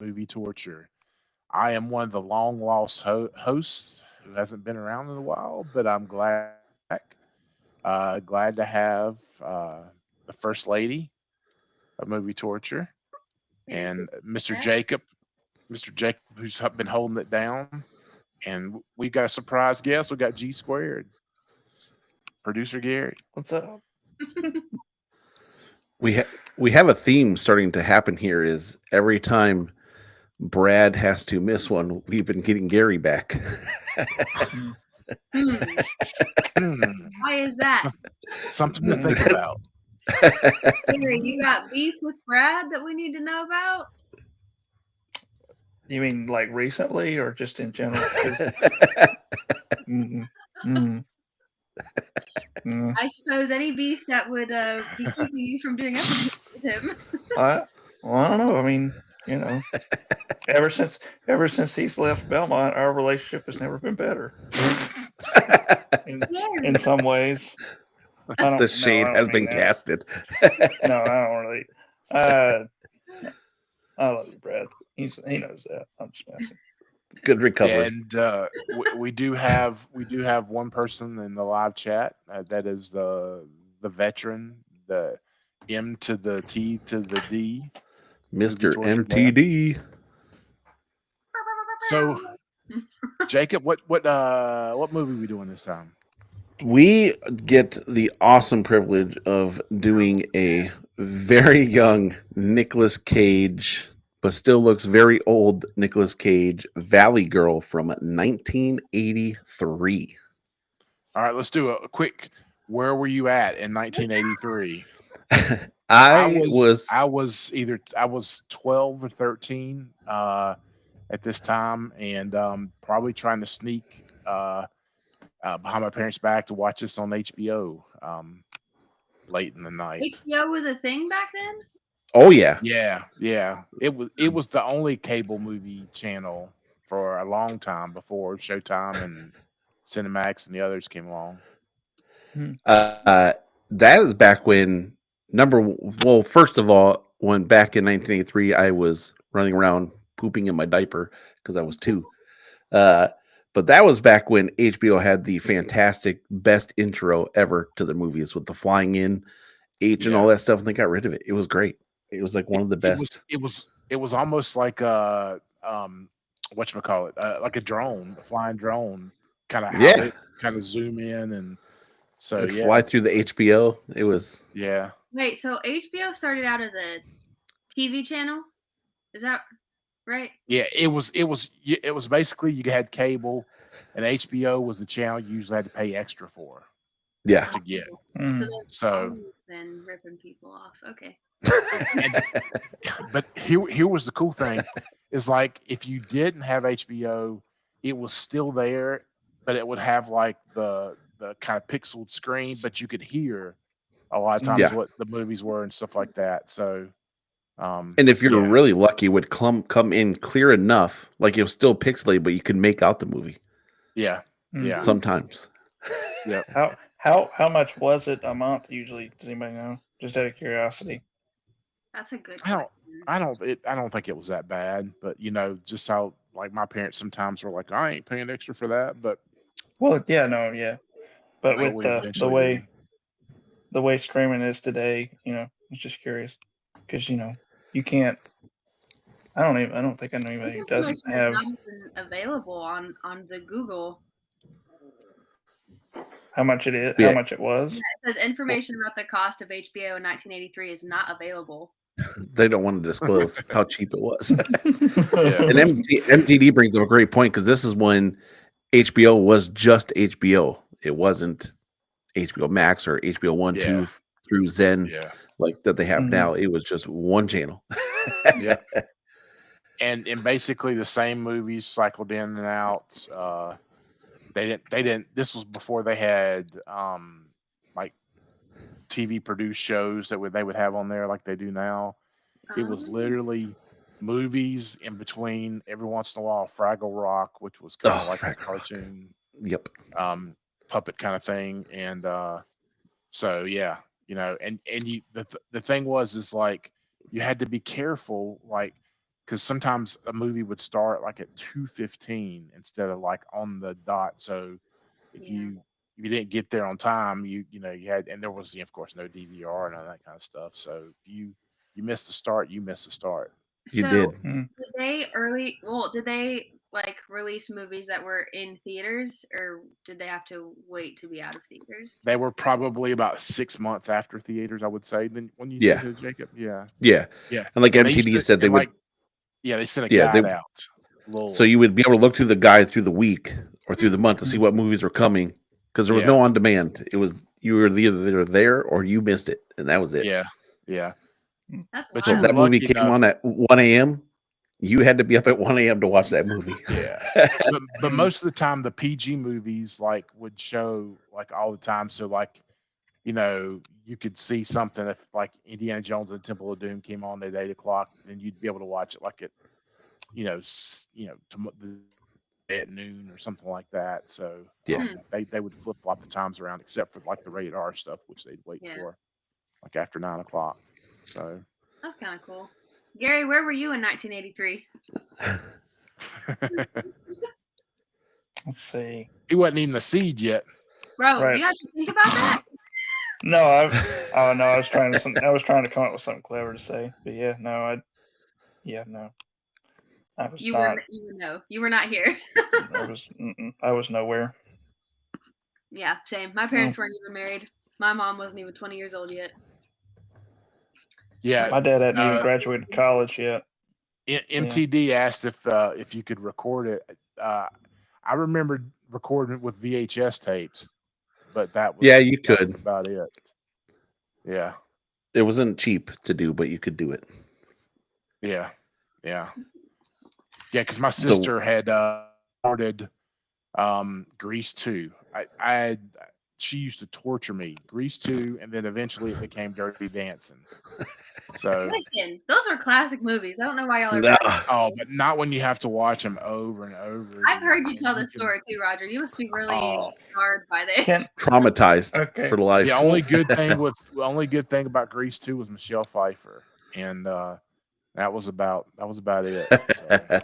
Movie Torture. I am one of the long lost hosts who hasn't been around in a while, but I'm glad to be back. Glad to have the First Lady of Movie Torture Thank you and for Mr. that. Jacob, who's been holding it down. And we've got a surprise guest. We got G Squared, producer Gary. What's up? We have a theme starting to happen here. Is every time Brad has to miss one, we've been getting Gary back. Hmm. Hmm, Why is that? something to think about. Gary, you got beef with Brad that we need to know about? You mean like recently or just in general? 'Cause, mm, mm, mm. I suppose any beef that would be keeping you from doing episodes with him. Well, I don't know. I mean, you know, ever since he's left Belmont, our relationship has never been better. In Gary. some ways, I don't. The No, shade I don't has mean been that. casted. No, I don't really. Uh, I love you, Brad. He knows that. I'm just messing. Good recovery. And we do have one person in the live chat that is the veteran, the M to the T to the D, Movie Mr. Torture Man. MTD. So, Jacob, what movie we doing this time? We get the awesome privilege of doing a very young Nicolas Cage, but still looks very old Nicolas Cage, Valley Girl from 1983. All right, let's do a quick. Where were you at in 1983? I was I was 12 or 13 at this time, and probably trying to sneak behind my parents' back to watch this on HBO late in the night. HBO was a thing back then? oh yeah. Yeah. It was the only cable movie channel for a long time before Showtime and Cinemax and the others came along. That is back when well, first of all, when back in 1983 I was running around pooping in my diaper because I was 2. Uh, but that was back when HBO had the fantastic best intro ever to the movies with the flying in H and all Yeah. that stuff, and they got rid of it. It was great. It was like one of the It was best. it was almost like whatchamacallit, like a drone, a flying drone, kind of how Yeah, they kind of zoom in, and it so would fly yeah, through the HBO. It was yeah. Wait, so HBO started out as a TV channel? Is that right? Yeah, it was basically you had cable, and HBO was the channel you usually had to pay extra for yeah. to get. So Mm. they've So, always been ripping people off. Okay. and but here was the cool thing is like if you didn't have HBO, it was still there, but it would have like the kind of pixeled screen, but you could hear a lot of times Yeah. what the movies were and stuff like that. So, And if you're yeah, really lucky, it would come in clear enough, like it was still pixelated, but you could make out the movie yeah, Mm. yeah, sometimes. yeah. How much was it a month usually? Does anybody know? Just out of curiosity. That's a good I don't, question. I don't think it was that bad, but just how like my parents sometimes were like, I ain't paying extra for that, but Well, yeah, no, yeah, but but with we the eventually did. way streaming is today, I was just curious because you can't. I don't think This anybody doesn't information is have. not even available on the Google. How much it is? How Yeah, much it was? Yeah, it says information about the cost of HBO in 1983 is not available. they don't want to disclose how cheap it was. Yeah, And MTD brings up a great point because this is when HBO was just HBO. It wasn't HBO Max or HBO One, yeah, Two through Zen yeah, like that they have Mhm. now. It was just one channel. yeah. And basically the same movies cycled in and out. They didn't. This was before they had like TV produced shows they would have on there like they do now. It was Um, literally movies in between. Every once in a while, Fraggle Rock, which was kind of Oh, like a Fraggle Rock. cartoon Yep. um, puppet kind of thing, and so yeah, and the thing was is like you had to be careful. Like because sometimes a movie would start like at 2:15 instead of like on the dot. So if Yeah. you didn't get there on time, you had, and there was of course no DVR and all that kind of stuff. So if you missed the start, you missed the start. You So, did. Mm. did they like release movies that were in theaters, or did they have to wait to be out of theaters? They were probably about 6 months after theaters, I would say. Then when you Yeah. said it, Jacob, yeah. Yeah. Yeah. And like And they used MTV to- said, they and would. like, yeah, they sent a Yeah, guide they- out. Little- So you would be able to look through the guide through the week or through the month to see what movies were coming, because there was no on demand. It was you were either there or you missed it, and that was it. yeah. That's But So you if wild. that movie lucky came enough- on at 1 a.m., you had to be up at 1 a.m. to watch that movie. Yeah. but most of the time the PG movies like would show like all the time. So like, you could see something if like Indiana Jones and the Temple of Doom came on at 8:00, then you'd be able to watch it like at at noon or something like that. So Yeah. they would flip flop the times around, except for like the rated R stuff, which they'd wait Yeah. for like after 9:00. So That's kind of cool. Gary, where were you in 1983? Let's see. he wasn't even a seed yet. Bro, Right. you have to think about that. No, I was trying to come up with something clever to say, but no. I was You not. you were not here. I was nowhere. Yeah, same. My parents weren't even married. My mom wasn't even 20 years old yet. Yeah. My dad hadn't even Uh, graduated college yet. MTD asked if you could record it. I remembered recording it with VHS tapes, but that was Yeah, you that was could. about it. Yeah, It wasn't cheap to do, but you could do it. yeah. Because my sister had recorded Grease 2. She used to torture me. Grease 2, and then eventually it became Dirty Dancing. So, Listen, those are classic movies. I don't know why y'all are. No. but not when you have to watch them over and over. I've again. heard you tell this can- story too, Roger. You must be really Oh. scarred by this. Ken- Traumatized Okay. for life. The only good thing about Grease 2 was Michelle Pfeiffer, and that was about it. So.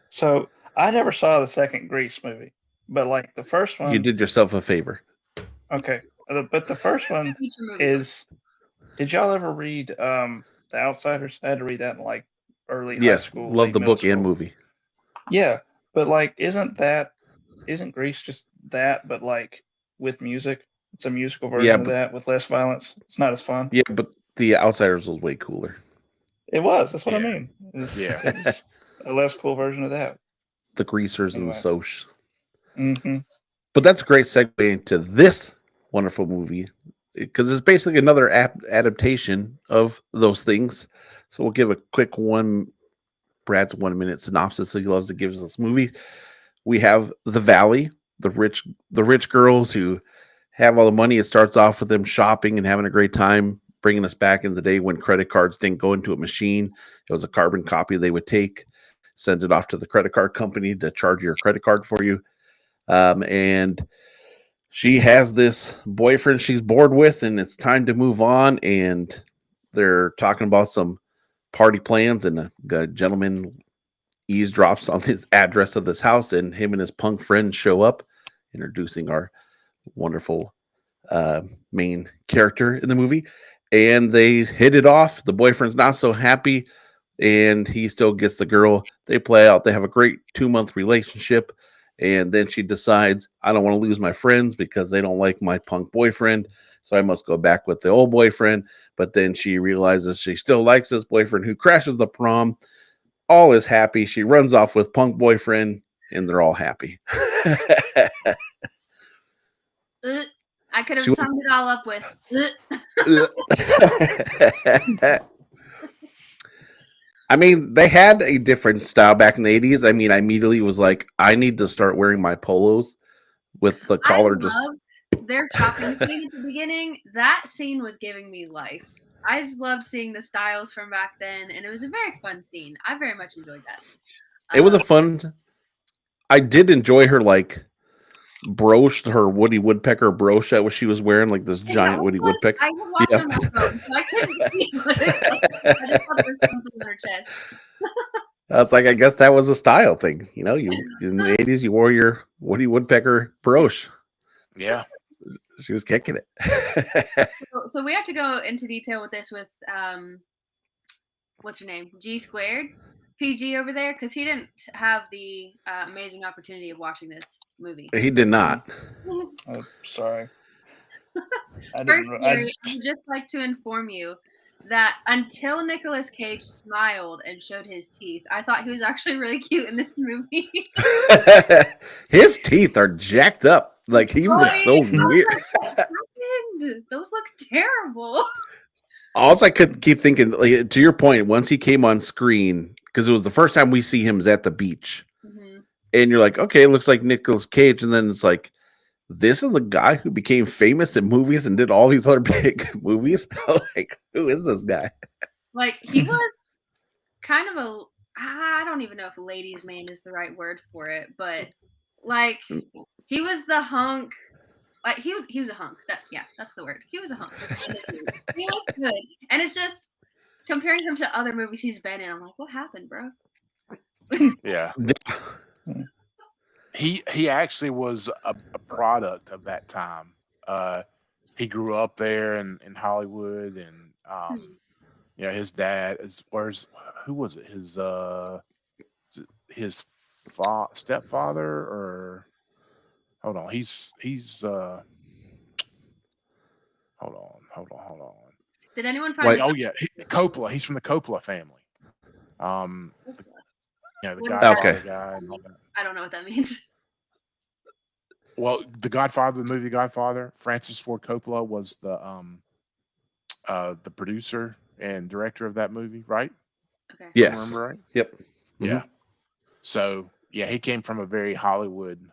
So I never saw the second Grease movie, but like the first one. You did yourself a favor. Okay, but the first one Future movie. is. Did y'all ever read The Outsiders? I had to read that in like early high Yes, school. love late the middle book and school. movie. Yeah, but like, isn't Grease just that, but like with music? It's a musical version Yeah, of but- that with less violence. It's not as fun. Yeah, but the Outsiders was way cooler. It was. That's what I Yeah. mean. Yeah. It's a less cool version of that. The Greasers and the Anyway. Socs. Mm-hmm. But that's a great segue into this wonderful movie because it's basically another adaptation of those things. So we'll give a quick Brad's 1 minute synopsis. So he loves to give us this movie. We have the Valley, the rich girls who have all the money. It starts off with them shopping and having a great time, bringing us back in the day when credit cards didn't go into a machine. It was a carbon copy they would take, send it off to the credit card company to charge your credit card for you. And she has this boyfriend she's bored with, and it's time to move on. And they're talking about some party plans, and a gentleman eavesdrops on the address of this house, and him and his punk friend show up, introducing our wonderful main character in the movie. And they hit it off. The boyfriend's not so happy, and he still gets the girl. They play out. They have a great 2-month relationship. And then she decides, I don't want to lose my friends because they don't like my punk boyfriend. So I must go back with the old boyfriend. But then she realizes she still likes this boyfriend, who crashes the prom. All is happy. She runs off with punk boyfriend, and they're all happy. I could have She- summed it all up with. I mean, they had a different style back in the 80s. I mean, I immediately was like, I need to start wearing my polos with the collar just. loved their shopping scene at the beginning. That scene was giving me life. I just loved seeing the styles from back then, and it was a very fun scene. I very much enjoyed that. It was a fun. I did enjoy her like brooch, her Woody Woodpecker brooch that she was wearing, like this giant Woody Woodpecker. I was watching on my phone, so I couldn't see what it was. I just thought there was something on her chest. was like, I guess that was a style thing. You know, you in the 80s, you wore your Woody Woodpecker brooch. Yeah. She was kicking it. So we have to go into detail with this with what's her name? G squared? PG over there? Because he didn't have the amazing opportunity of watching this movie. He did not. Sorry. First, Gary, I would just like to inform you that until Nicolas Cage smiled and showed his teeth, I thought he was actually really cute in this movie. His teeth are jacked up. Like he looks so weird. Those look terrible. All I could keep thinking, like, to your point, once he came on screen, because it was the first time we see him is at the beach, and you're like, okay, it looks like Nicolas Cage, and then it's like, this is the guy who became famous in movies and did all these other big movies. Like, who is this guy? Like, he was kind of I don't even know if ladies' man is the right word for it, but like, he was the hunk. Like, he was a hunk. That's the word. He was a hunk. He looked good, and it's just comparing him to other movies he's been in. I'm like, what happened, bro? Yeah. He actually was a product of that time. He grew up there in Hollywood, and you know, his dad is who was it? His stepfather, or hold on, he's hold on. Did anyone find? Oh yeah, Coppola. He's from the Coppola family. You know, the What Godfather Okay. guy. And all that. I don't know what that means. Well, the Godfather, the movie Godfather, Francis Ford Coppola was the producer and director of that movie, right? Okay. Yes. Remember right? Yep. Yeah. So yeah, he came from a very Hollywood.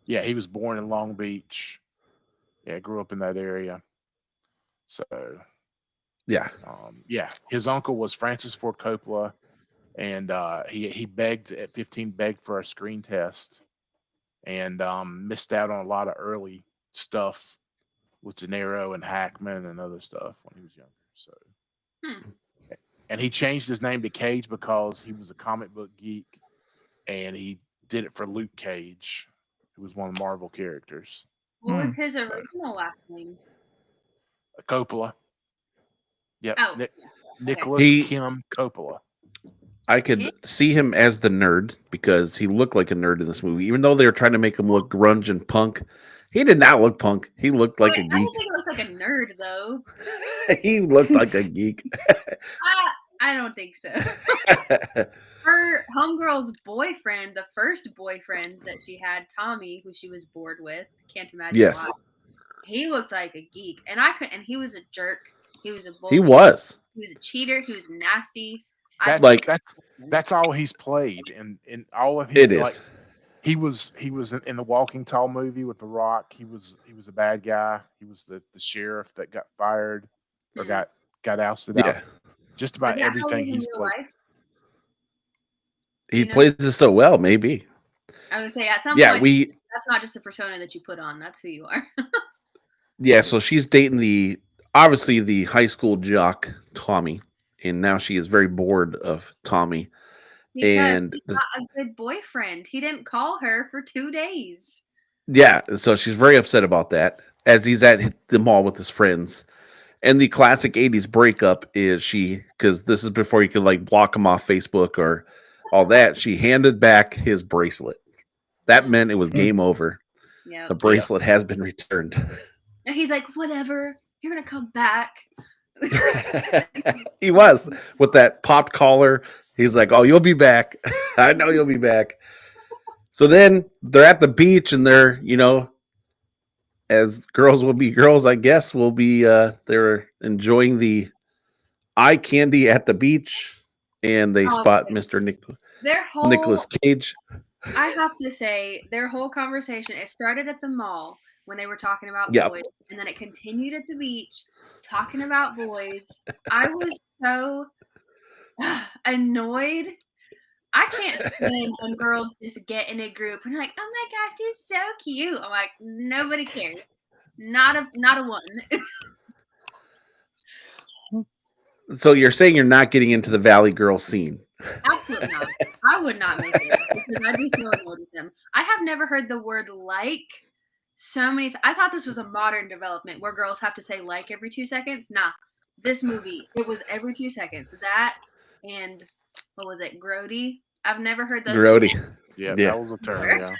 Yeah, he was born in Long Beach. Yeah, grew up in that area. So Yeah. yeah, his uncle was Francis Ford Coppola, and he begged at 15, begged for a screen test, and missed out on a lot of early stuff with De Niro and Hackman and other stuff when he was younger. So, and he changed his name to Cage because he was a comic book geek, and he did it for Luke Cage, who was one of the Marvel characters. What was his original last name? Coppola. Yep. Oh, Nicholas Kim Coppola. I could see him as the nerd because he looked like a nerd in this movie. Even though they were trying to make him look grunge and punk, he did not look punk. He looked like a geek. I don't think he looked like a nerd, though. He looked like a geek. I don't think so. Her homegirl's boyfriend, the first boyfriend that she had, Tommy, who she was bored with, can't imagine why. He looked like a geek, and he was a jerk. He was a bully. He was a cheater. He was nasty. That's all he's played, and in all of his. It is. Like, he was in the Walking Tall movie with The Rock. He was a bad guy. He was the sheriff that got fired or got ousted out. Just about everything he's played. Life? He plays this so well, maybe. I would say at some point, that's not just a persona that you put on. That's who you are. Yeah, so she's dating obviously the high school jock, Tommy, and now she is very bored of Tommy. Because he's not a good boyfriend. He didn't call her for 2 days. Yeah, so she's very upset about that as he's at the mall with his friends. And the classic 80s breakup is because this is before you could like block him off Facebook or all that, she handed back his bracelet. That meant it was game over. Yeah. The bracelet has been returned. And he's like, whatever, you're going to come back. He was with that popped collar. He's like, oh, you'll be back. I know you'll be back. So then they're at the beach and they're, as girls will be girls, I guess, will be, they're enjoying the eye candy at the beach and they spot Mr. Nicolas Cage. I have to say, their whole conversation, it started at the mall when they were talking about boys, and then it continued at the beach talking about boys. I was so annoyed. I can't stand when girls just get in a group and like, oh my gosh, she's so cute. I'm like, nobody cares. Not a one. So you're saying you're not getting into the Valley Girl scene. Absolutely not. I would not make it because I'd be so annoyed with him. I have never heard the word like so many. I thought this was a modern development where girls have to say like every 2 seconds. Nah, this movie it was every 2 seconds. That and what was it, Grody? I've never heard those. Grody. Yeah, Yeah. that was a term. Yeah,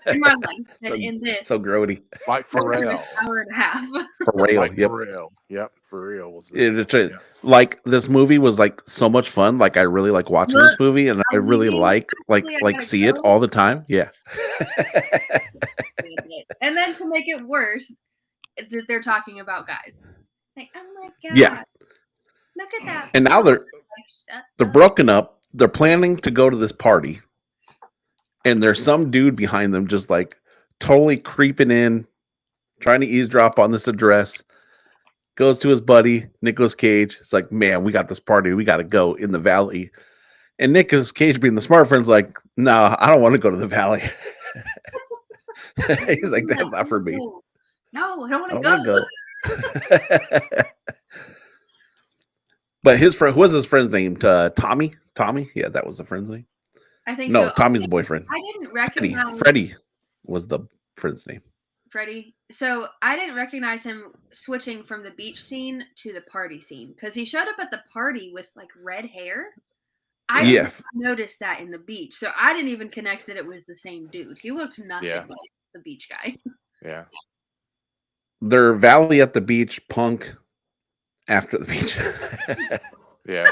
In my life, and So- in this, So grody. like for over an real. hour and a half. For real. Like Yep. for real. Yep, for real was It's yeah. like this movie was like so much fun. Like I really like watching this movie, and I really leaving. like Actually, I gotta see it go. all the time. Yeah. And then to make it worse, they're talking about guys. Like, oh my god, Yeah. look at that. And now they're Like, shut they're up. broken up. They're planning to go to this party, and there's some dude behind them just like totally creeping in, trying to eavesdrop on this address. Goes to his buddy Nicolas Cage. It's like, man, we got this party. We got to go in the valley. And Nicolas Cage, being the smart friend's like, no, I don't want to go to the valley. He's like, that's not for me. No, I don't I want don't to want go. to go. But his friend, who was his friend's name? Tommy? Tommy? Yeah, that was the friend's name. I think No, so. Tommy's Okay, boyfriend. I didn't Freddie. recognize Freddie was the friend's name. Freddie. So I didn't recognize him switching from the beach scene to the party scene because he showed up at the party with like red hair. I Yeah. didn't notice that in the beach, so I didn't even connect that it was the same dude. He looked nothing Yeah. like the beach guy. Yeah. They're Valley at the beach, punk after the beach. Yeah.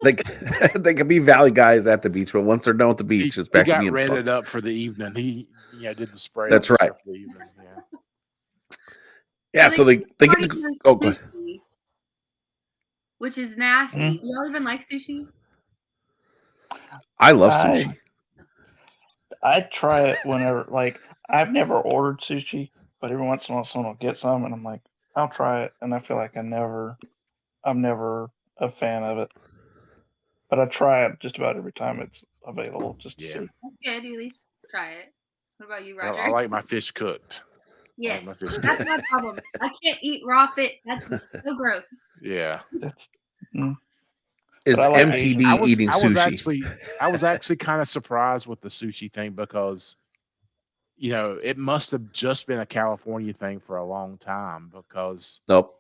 they can be Valley guys at the beach, but once they're done with the beach, it's He back to got being punk. redded up for the evening. He did the spray. That's and right. stuff for the evening. Yeah. Yeah, so they get Party to, was oh, go ahead. sushi, which is nasty. Mm. Do y'all even like sushi? I love I- sushi. I try it whenever, like, I've never ordered sushi, but every once in a while someone will get some, and I'm like, I'll try it, and I feel like I'm never a fan of it. But I try it just about every time it's available, just to Yeah. see. That's good. You at least try it. What about you, I, Roger? I like my fish cooked. yes, my fish that's my problem. I can't eat raw fish. That's so gross. Yeah. It's, Is but I like MTD Asian. eating sushi? I was actually kind of surprised with the sushi thing because, it must have just been a California thing for a long time because Nope.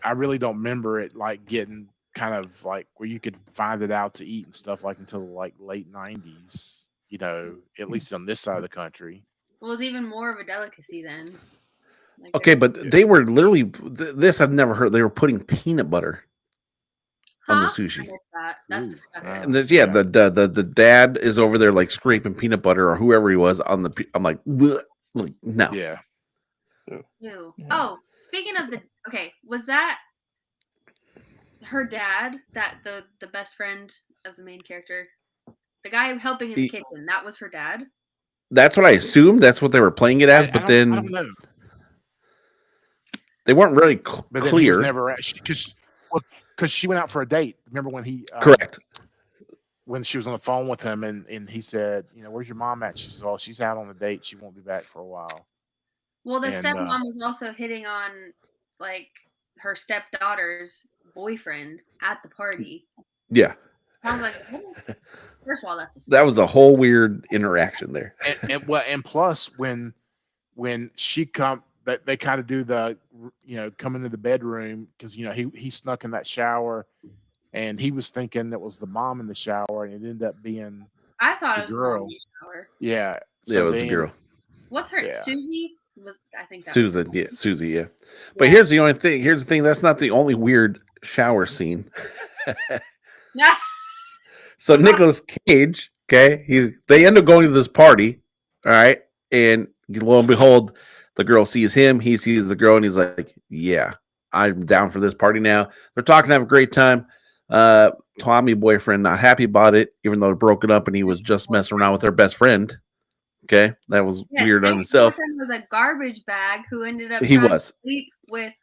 I really don't remember it like getting kind of like where you could find it out to eat and stuff like until like late 90s, at least on this side of the country. Well, it was even more of a delicacy then. Like, Okay, but they were literally this I've never heard. They were putting peanut butter on the Huh? I sushi. missed that. That's Ooh, disgusting. wow. And Yeah. the dad is over there like scraping peanut butter or whoever he was on the. I'm like, "Bleh." Like, no. Yeah. Ew. Yeah. Oh, speaking of was that her dad? That the best friend of the main character, the guy helping in the kitchen. That was her dad. That's what I assumed. That's what they were playing it as, but I then don't know. they weren't really But then he clear. was never because she went out for a date. Remember when he Correct. when she was on the phone with him and he said, where's your mom at? She said, oh, she's out on the date. She won't be back for a while. Well, the And, stepmom was also hitting on like her stepdaughter's boyfriend at the party. Yeah, I was like, what is- first of all, that's disgusting. that was a whole weird interaction there. And plus when she that they kind of do the come into the bedroom because he snuck in that shower and he was thinking that was the mom in the shower and it ended up being I thought it was the the girl. mom in the shower. yeah Yeah, it was a then- girl, What's her Yeah. Susie? I think that Susan. Yeah, Susie. Yeah, but Yeah. here's the only thing. Here's the thing. That's not the only weird shower scene. Yeah. So Nicolas Cage, okay, they end up going to this party, all right, and lo and behold, the girl sees him, he sees the girl, and he's like, "Yeah, I'm down for this party now." They're talking, have a great time. Tommy boyfriend not happy about it, even though they're broken up, and he was just messing around with their best friend. Okay, that was Yes, weird on and his himself. boyfriend was a garbage bag who ended up He trying was. to sleep with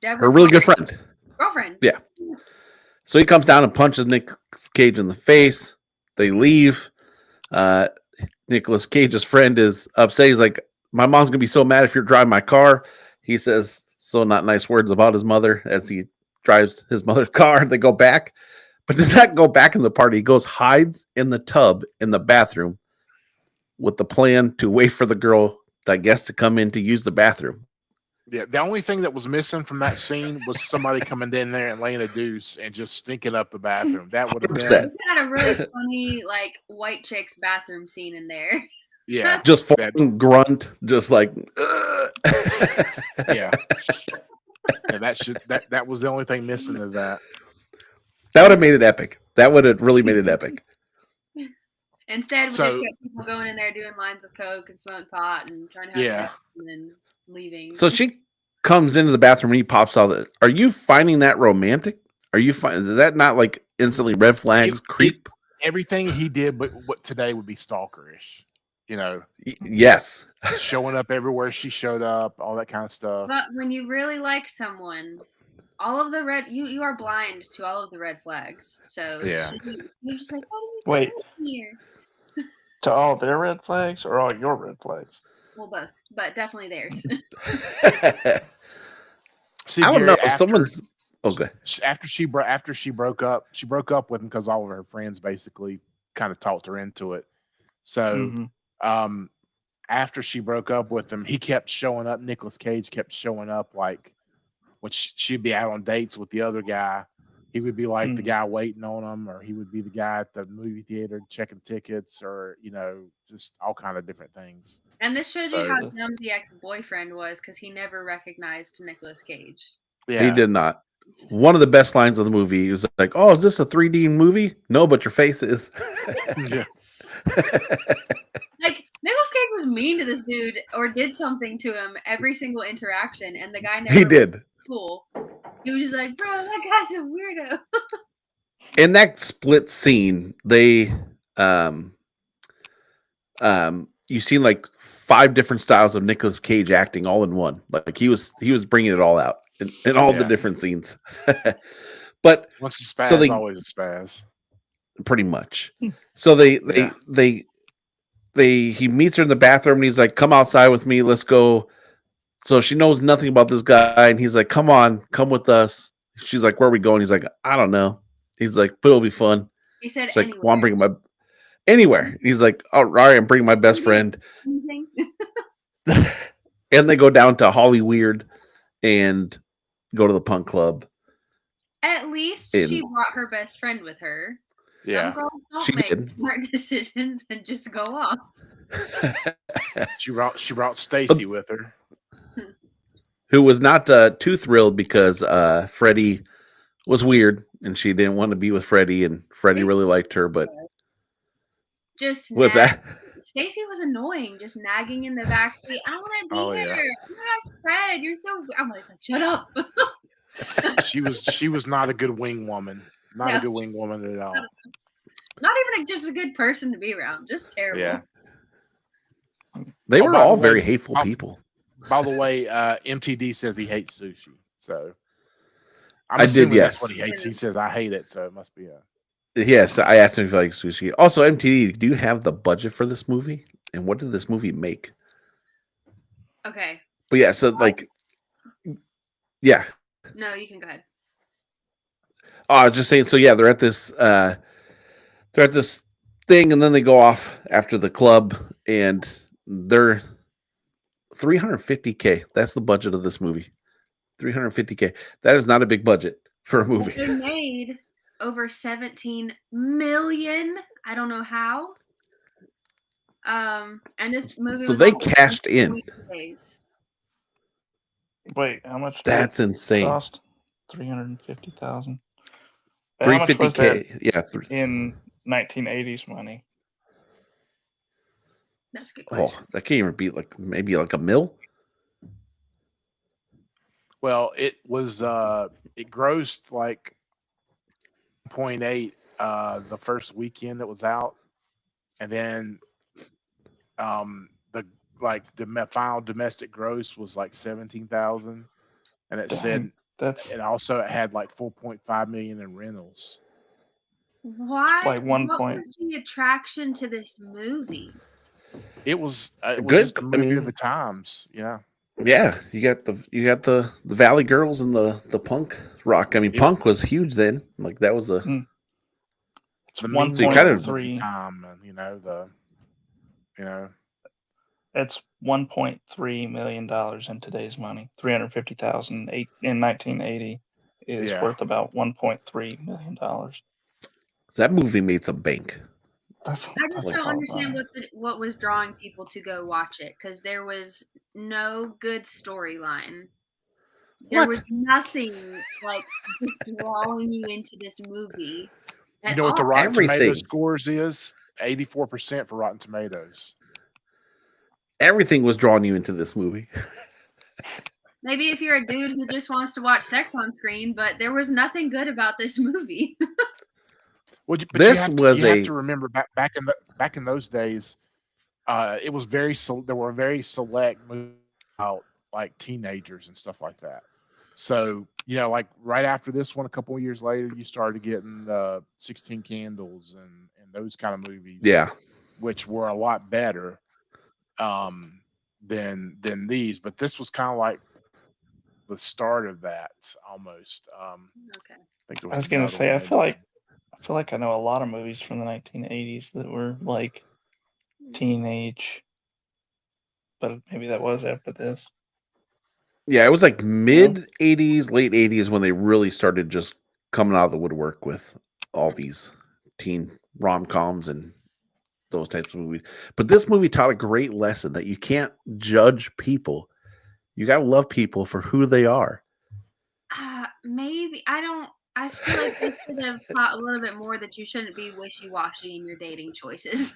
Deborah Her really good Farmer's friend. girlfriend. Yeah. So he comes down and punches Nick Cage in the face. They leave. Nicolas Cage's friend is upset. He's like, "My mom's gonna be so mad if you're driving my car." He says so not nice words about his mother as he drives his mother's car. They go back, but does not go back in the party. He goes, hides in the tub in the bathroom with the plan to wait for the girl, I guess, to come in to use the bathroom. Yeah, the only thing that was missing from that scene was somebody coming in there and laying a deuce and just stinking up the bathroom. That would have 100%. been, We had a really funny like white chick's bathroom scene in there. yeah, Just that- fucking grunt, just like, yeah. Yeah, that was the only thing missing of that. That would have made it epic. That would have really made it epic. Instead, we So- just got people going in there doing lines of coke and smoking pot and trying to have Yeah. sex and then leaving. So she comes into the bathroom and he pops out. Are you finding that romantic? Are you is that not like instantly red flags? Creep? Everything he did, but what today would be stalkerish. You know, Yes. showing up everywhere she showed up, all that kind of stuff. But when you really like someone, all of the red you are blind to all of the red flags. So Yeah. you're just like, what are you Wait. doing here? To all their red flags or all your red flags? Well, both, but definitely theirs. See, I don't Gary, know. after- Someone's okay. after she broke up with him because all of her friends basically kind of talked her into it. So Mhm. after she broke up with him, he kept showing up. Nicolas Cage kept showing up, like when she'd be out on dates with the other guy. He would be like the guy waiting on him, or he would be the guy at the movie theater checking tickets, or just all kind of different things. And this shows So- you how dumb the ex-boyfriend was because he never recognized Nicolas Cage. Yeah, He did not. One of the best lines of the movie was like, "Oh, is this a 3D movie? No, but your face is." Yeah. Like Nicolas Cage was mean to this dude or did something to him every single interaction, and the guy never He went did. to school. He was just like, bro, that guy's a weirdo. In that split scene, they you seen like 5 different styles of Nicolas Cage acting all in one. Like he was bringing it all out in all the Yeah. different scenes. But Once a spaz, So they- always a spaz. pretty much. So Yeah. he meets her in the bathroom and he's like, "Come outside with me, let's go." So she knows nothing about this guy, and he's like, "Come on, come with us." She's like, "Where are we going?" He's like, "I don't know." He's like, "But it'll be fun." He said, It's like, anyway. "Well, I'm bringing my anywhere." And he's like, "Oh, all right, I'm bringing my best friend." And they go down to Hollyweird and go to the punk club. At least she In- brought her best friend with her. Some Yeah. girls don't She make did. smart decisions and just go off. She brought Stacy with her. Who was not too thrilled because Freddie was weird and she didn't want to be with Freddie, and Freddie really liked her. But Just what's nag- that? Stacy was annoying, just nagging in the backseat. I want to be Oh, here. yeah. Oh my gosh, Fred, you're so. I'm like, shut up. She was not a good wing woman. Not No. a good wing woman at all. Not even just a good person to be around. Just terrible. Yeah. They Oh, were by the all way, very hateful oh, people. By the way, MTD says he hates sushi. So I did, assuming yes. That's what he hates. He says I hate it, so it must be a. Yes, I asked him if he likes sushi. Also, MTD, do you have the budget for this movie? And what did this movie make? Okay. But yeah, so like, yeah. No, you can go ahead. Oh, I was just saying. So yeah, they're at this thing, and then they go off after the club, and they're $350K. That's the budget of this movie. $350K. That is not a big budget for a But movie. they made over 17 million. I don't know how. And this movie. So was they only cashed in. 20 days. Wait, how much? did That's it insane. cost? 350,000. How much was that 350K. Yeah. in 1980s money? That's a good question. Oh, that can't even be like maybe like a mil. Well, it was it grossed like 0.8 the first weekend it was out, and then the final domestic gross was like 17,000, and it said Dang, that's it also had like 4.5 million in rentals. Why? like one what point. was the attraction to this movie? It was Good, just a I movie mean- of the times, yeah. Yeah, you got the Valley Girls and the punk rock. I mean, Yeah. punk was huge then. Like that was a Mm. It's the one mean So you point kind of- girls of the three. time, and It's $1.3 million in today's money. 350,000 in 1980 is Yeah. worth about $1.3 million. That movie made some bank. That's, I just that's don't a lot of understand money. what was drawing people to go watch it, because there was no good storyline. There What? was nothing like just drawing you into this movie. you at know what the all. Rotten Tomatoes Everything. scores is? 84% for Rotten Tomatoes. Everything was drawing you into this movie. Maybe if you're a dude who just wants to watch sex on screen, but there was nothing good about this movie. Well, but This you have to, was you have a- to remember back in those days, it was there were very select movies about like teenagers and stuff like that. So like right after this one, a couple of years later, you started getting 16 Candles and those kind of movies, Yeah. which were a lot better than these. But this was kind of like the start of that almost. Okay. I think there I was was gonna another say, one I feel maybe. like I know a lot of movies from the 1980s that were like teenage, but maybe that was after this. Yeah, it was like mid 80s, late 80s when they really started just coming out of the woodwork with all these teen rom-coms and those types of movies. But this movie taught a great lesson that you can't judge people. You got to love people for who they are. Maybe I don't. I feel like they should have taught a little bit more that you shouldn't be wishy-washy in your dating choices.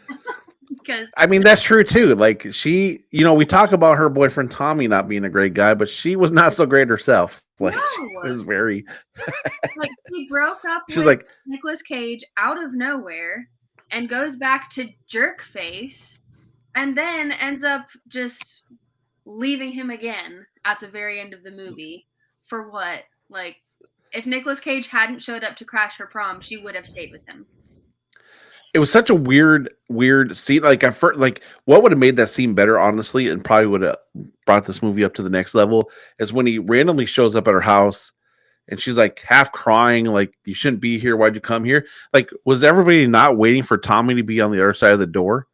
Because I mean, that's true too. Like she, we talk about her boyfriend Tommy not being a great guy, but she was not so great herself. Like she No. was very like she broke up she's with like, Nicolas Cage out of nowhere and goes back to Jerkface, and then ends up just leaving him again at the very end of the movie. For what? Like, if Nicolas Cage hadn't showed up to crash her prom, she would have stayed with him. it was such a weird scene. Like I first, like what would have made that scene better, honestly, and probably would have brought this movie up to the next level is when he randomly shows up at her house and she's like half crying, like, you shouldn't be here. Why'd you come here? Like, was everybody not waiting for Tommy to be on the other side of the door?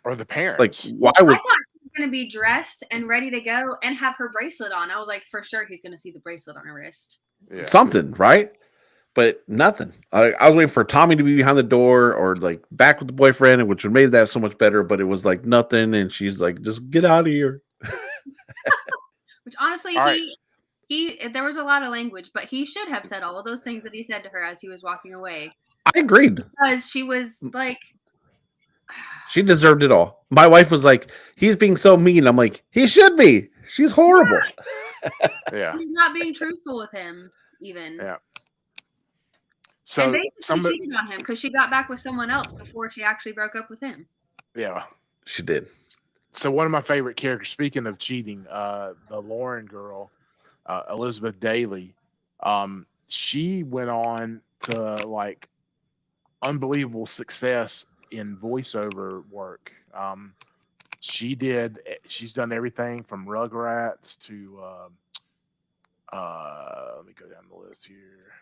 Or the parents. Like, why I was thought she was going to be dressed and ready to go and have her bracelet on. I was like, for sure he's going to see the bracelet on her wrist. Yeah. something, right? But nothing. I was waiting for Tommy to be behind the door or like back with the boyfriend, which would made that so much better. But it was like nothing, and she's like, "Just get out of here." Which honestly, All right. he there was a lot of language, but he should have said all of those things that he said to her as he was walking away, I agreed. because she was like, She deserved it all. My wife was like, "He's being so mean." I'm like, "He should be. She's horrible." Yeah. he's not being truthful with him even. Yeah. And So basically cheated on him because she got back with someone else before she actually broke up with him. yeah. She did. So one of my favorite characters, speaking of cheating, the Lauren girl, Elizabeth Daly, she went on to like unbelievable success in voiceover work. She's done everything from Rugrats to let me go down the list here.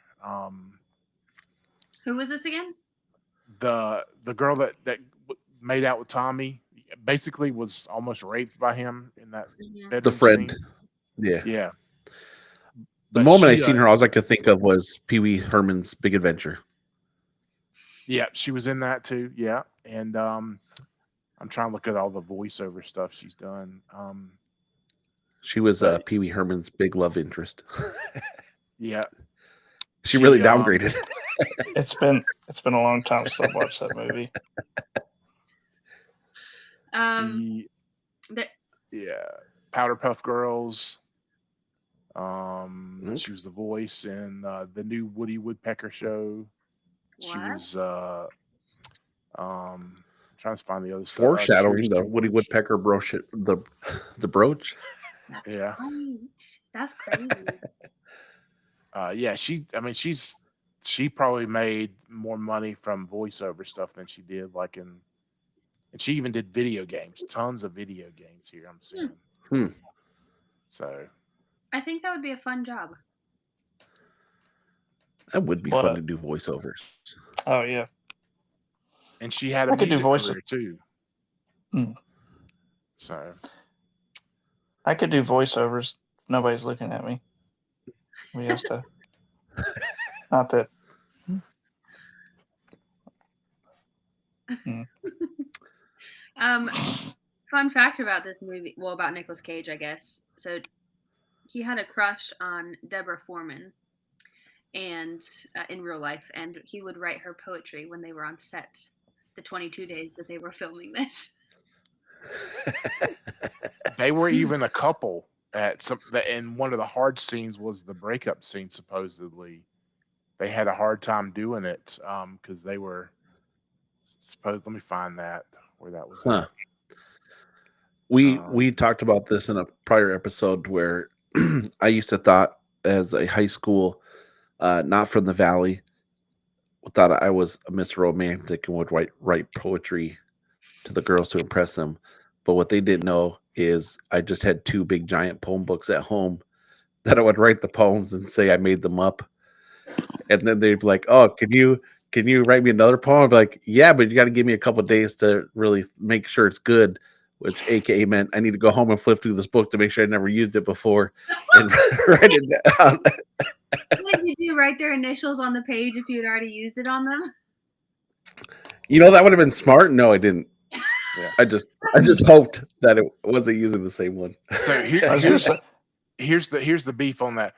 Who was this again? The girl that made out with Tommy basically was almost raped by him in that Mhm. bedroom The friend. scene. Yeah. Yeah. The But moment I she, seen her, all I could think of was Pee Wee Herman's Big Adventure. Yeah, she was in that too. Yeah, and I'm trying to look at all the voiceover stuff she's done. She was But- Pee Wee Herman's big love interest. Yeah, She really She, downgraded. It's been a long time since I've watched that movie. The- yeah, Powder Puff Girls. Okay. She was the voice in the new Woody Woodpecker show. She What? was trying to find the other stuff. Foreshadowing the Curious Woody George. Woodpecker brooch, the brooch. That's Yeah. right. That's crazy. Yeah, she probably made more money from voiceover stuff than she did and she even did video games, tons of video games here I'm seeing. Hmm. So I think that would be a fun job. That would be What? fun to do voiceovers. Oh yeah, and she had a I could do music voice- career too. Hmm. So I could do voiceovers. Nobody's looking at me. We used to. Not that. Fun fact about this movie, well, about Nicolas Cage, I guess. So he had a crush on Deborah Foreman, and in real life, and he would write her poetry when they were on set. The 22 days that they were filming this. they were even a couple at some. And one of the hard scenes was the breakup scene. Supposedly, they had a hard time doing it because they were supposed. Let me find that where that was. Huh. We talked about this in a prior episode where I used to thought as a high school, not from the Valley, thought I was a Mr. Romantic and would write poetry to the girls to impress them. But what they didn't know is I just had 2 big giant poem books at home that I would write the poems and say I made them up. And then they'd be like, "Oh, can you write me another poem?" I'd be like, "Yeah, but you got to give me a couple of days to really make sure it's good." Which AKA meant I need to go home and flip through this book to make sure I never used it before and write it down. What did you do? Write their initials on the page if you had already used it on them? You know, that would have been smart. No, I didn't. Yeah. I just hoped that it wasn't using the same one. So I was gonna say, here's the beef on that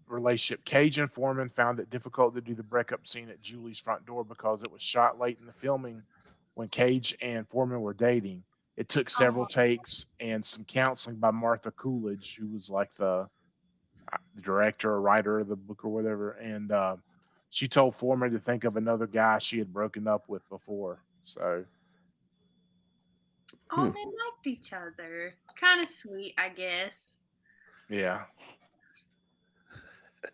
relationship. Cage and Foreman found it difficult to do the breakup scene at Julie's front door because it was shot late in the filming when Cage and Foreman were dating. It took several takes and some counseling by Martha Coolidge, who was like the director or writer of the book or whatever. And she told Foreman to think of another guy she had broken up with before. So Oh, they liked each other. Kind of sweet, I guess. yeah.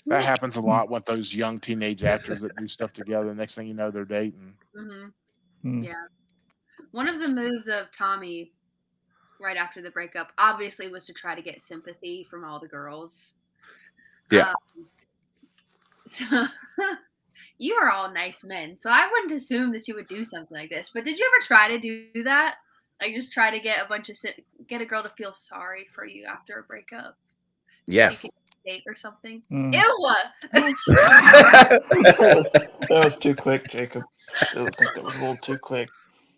That happens a lot with those young teenage actors that do stuff together. Next thing you know, they're dating. Mm-hmm. Yeah. One of the moves of Tommy right after the breakup obviously was to try to get sympathy from all the girls. Yeah. So you are all nice men, so I wouldn't assume that you would do something like this. But did you ever try to do that? Like just try to get get a girl to feel sorry for you after a breakup? Yes. You could date or something. mm. Ew! That was too quick, Jacob. I think that was a little too quick.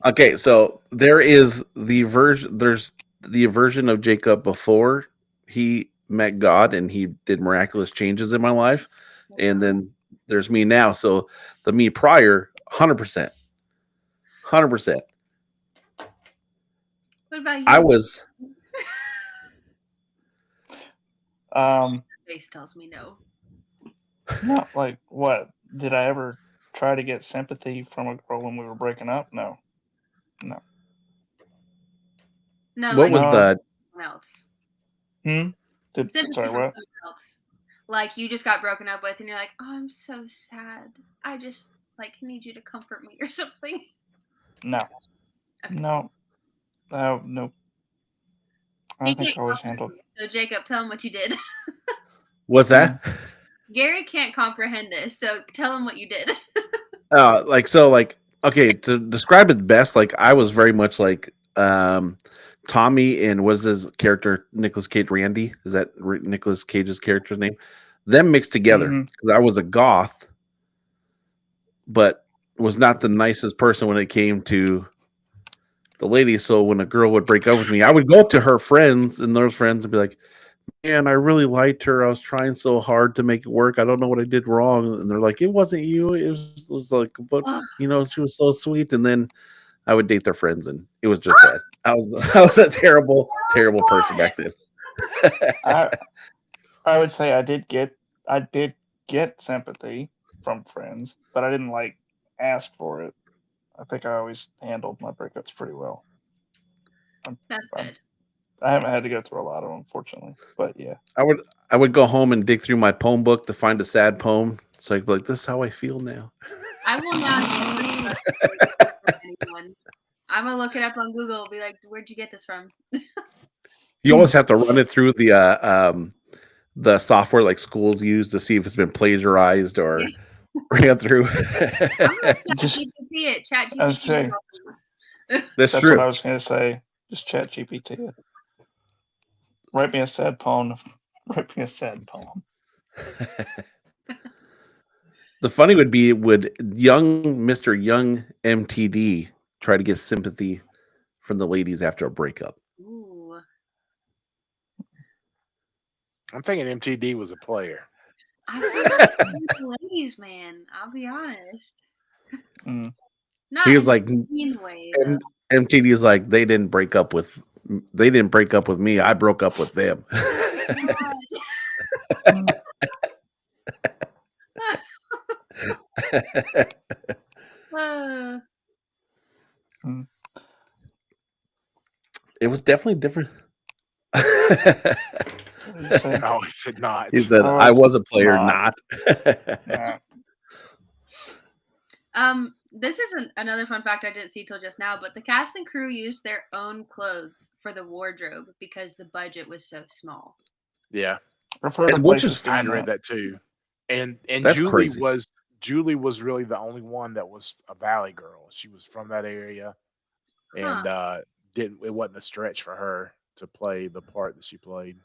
Okay, so there's the version of Jacob before he met God and he did miraculous changes in my life, and then there's me now. So the me prior, 100%. What about you? I was Face tells me no. not like what did I ever try to get sympathy from a girl when we were breaking up? No. No, what like was No. the someone else. Sorry, From what? someone else. Like you just got broken up with, and you're like, "Oh, I'm so sad. I just need you to comfort me or something." No. Okay. No. Nope. I He think can't I always comfort handled. you. So Jacob, tell him what you did. what's that? Gary can't comprehend this, so tell him what you did. Okay, to describe it best, like I was very much like Tommy and what is his character, Nicolas Cage, Randy? Is that Nicolas Cage's character's name? Them mixed together. Mhm. Because I was a goth, but was not the nicest person when it came to the ladies. So when a girl would break up with me, I would go up to her friends and those friends and be like, "Man, I really liked her. I was trying so hard to make it work. I don't know what I did wrong." And they're like, "It wasn't you. It was like, but she was so sweet." And then I would date their friends, and it was just bad. I was a terrible person back then. I would say I did get sympathy from friends, but I didn't ask for it. I think I always handled my breakups pretty well. That's good. I haven't had to go through a lot of them, unfortunately. But yeah. I would go home and dig through my poem book to find a sad poem. So I'd be like, "This is how I feel now." I will not never trust anyone. I'm gonna look it up on Google and be like, "Where'd you get this from?" You always have to run it through the software like schools use to see if it's been plagiarized or ran through. I'm gonna chat Just- GPT it. Chat I was GPT. saying. knows. That's That's true. what I was going to say. Just chat GPT it. Write me a sad poem. Write me a sad poem. The funny would be, would young Mr. Young MTD try to get sympathy from the ladies after a breakup? Ooh. I'm thinking MTD was a player. I feel like he's the ladies' man. I'll be honest. Mm. Not He was in a like, mean way. M- MTD is like, they didn't break up with me. I broke up with them. Uh, It was definitely different. What did you say? No, he said not. He said, Oh, I it's was a player, not. not. Nah. this is another fun fact I didn't see till just now, but the cast and crew used their own clothes for the wardrobe because the budget was so small. Yeah, I've heard of Which places is- I doing read that. that too. And That's Julie crazy. was really the only one that was a Valley girl. She was from that area, and it wasn't a stretch for her to play the part that she played.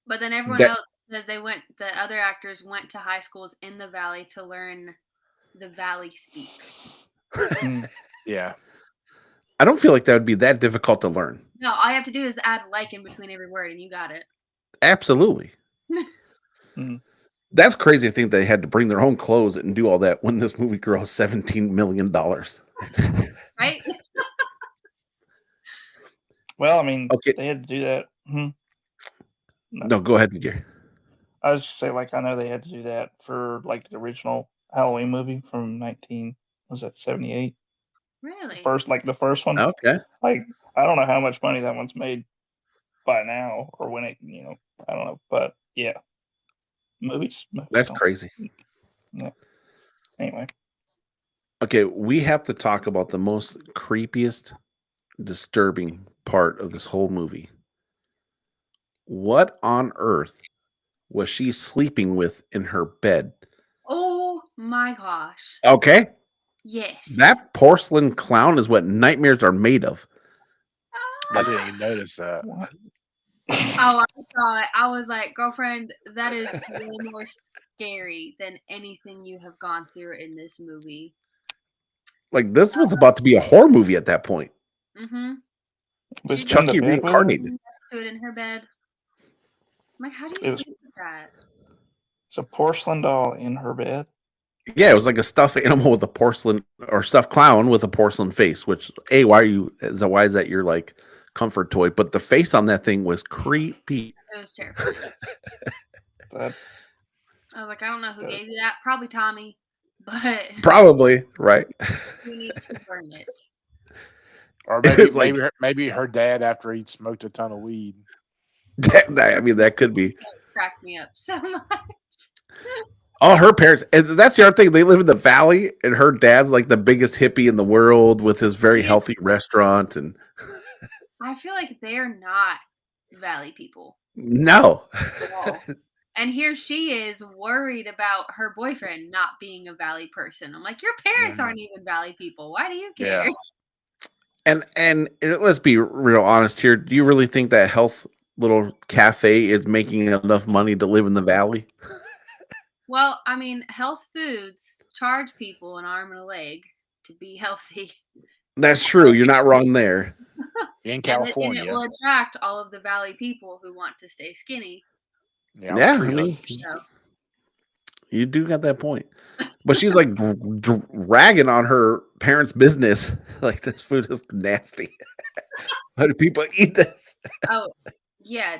But then everyone That- else, the other actors went to high schools in the Valley to learn the Valley speak. Mm. Yeah, I don't feel like that would be that difficult to learn. No, all you have to do is add like in between every word, and you got it. Absolutely. Mm. That's crazy to think they had to bring their own clothes and do all that when this movie grossed $17 million. Right? Well, I mean, Okay. they had to do that. No, go ahead, Gary. I was just say, like, I know they had to do that for like the original Halloween movie from 78? Really? The first one. Okay. Like, I don't know how much money that one's made by now or when it, I don't know, but yeah, movies That's don't- crazy. Anyway, Okay, we have to talk about the most creepiest, disturbing part of this whole movie. What on earth was she sleeping with in her bed? Oh my gosh. Okay, Yes. that porcelain clown is what nightmares are made of. I didn't even notice that. what? Oh, I saw it. I was like, girlfriend, that is way more scary than anything you have gone through in this movie. Like, this was about to be a horror movie at that point. Mm-hmm. Was She she in the Chucky bed with her? reincarnated. Do it in her bed. I'm like, how do It you was- sleep with that? It's a porcelain doll in her bed. Yeah, it was like a stuffed animal with a porcelain or stuffed clown with a porcelain face. Which, why is that your like comfort toy? But the face on that thing was creepy. It was terrifying. That I was like, I don't know who gave you that. Probably Tommy, but Probably right. we need to burn it. Or It maybe was like- maybe her dad after he'd smoked a ton of weed. I mean, that could be. It's cracked me up so much. All her parents, and that's the other thing. They live in the valley, and her dad's like the biggest hippie in the world with his very healthy restaurant. And I feel like they're not Valley people no, at all. And here she is worried about her boyfriend not being a Valley person. I'm like, your parents Mhm. aren't even Valley people. Why do you Yeah. care? and let's be real honest here. Do you really think that health little cafe is making enough money to live in the valley? Well, I mean, health foods charge people an arm and a leg to be healthy. That's true. You're not wrong there. In And California. it will attract all of the Valley people who want to stay skinny. Yeah, Yeah, tree I mean, huggers. So you do got that point. But she's like ragging on her parents' business. Like, this food is nasty. How do people eat this? oh yeah,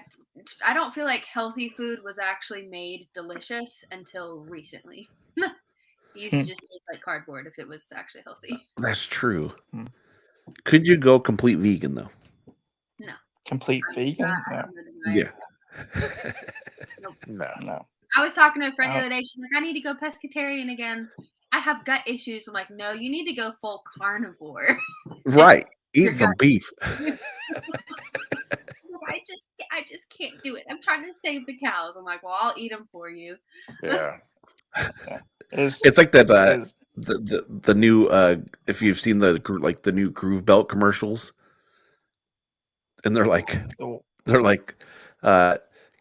I don't feel like healthy food was actually made delicious until recently. It used to just taste like cardboard if it was actually healthy. That's true. Hmm. Could you go complete vegan though? complete vegan? I No, have no desire. Yeah. No. no. I was talking to a friend the Oh. other day. She's like, I need to go pescatarian again. I have gut issues. I'm like, no, you need to go full carnivore. Right. Eat You're some beef. I just can't do it. I'm trying to save the cows. I'm like, well, I'll eat them for you. Yeah. It's like that. it's- The new if you've seen the new Groove Belt commercials, and they're like